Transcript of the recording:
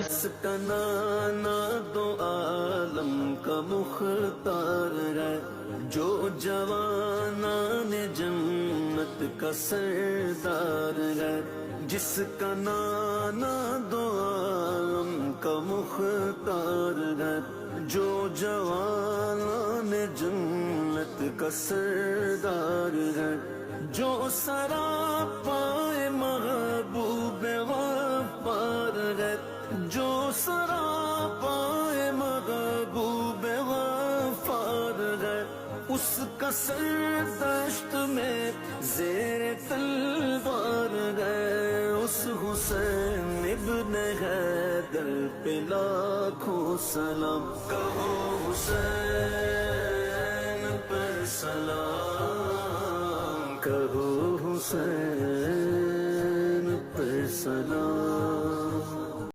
इसका नाना दो आलम का मुख्तार है, जो जवाना ने जन्नत का सरदार है। जिसका नाना दो आलम का मुख्तार है, जो जवाना ने जन्नत का सरदार है। जो सरापाए महबूब वफार है, जो सरापाए महबूब वफार है। उसका सर दश्त में ज़ेर तलवार है। उस हुसैन इब्ने हैदर पे लाखों सलाम, कहो हुसैन पर सलाम, कहो हुसैन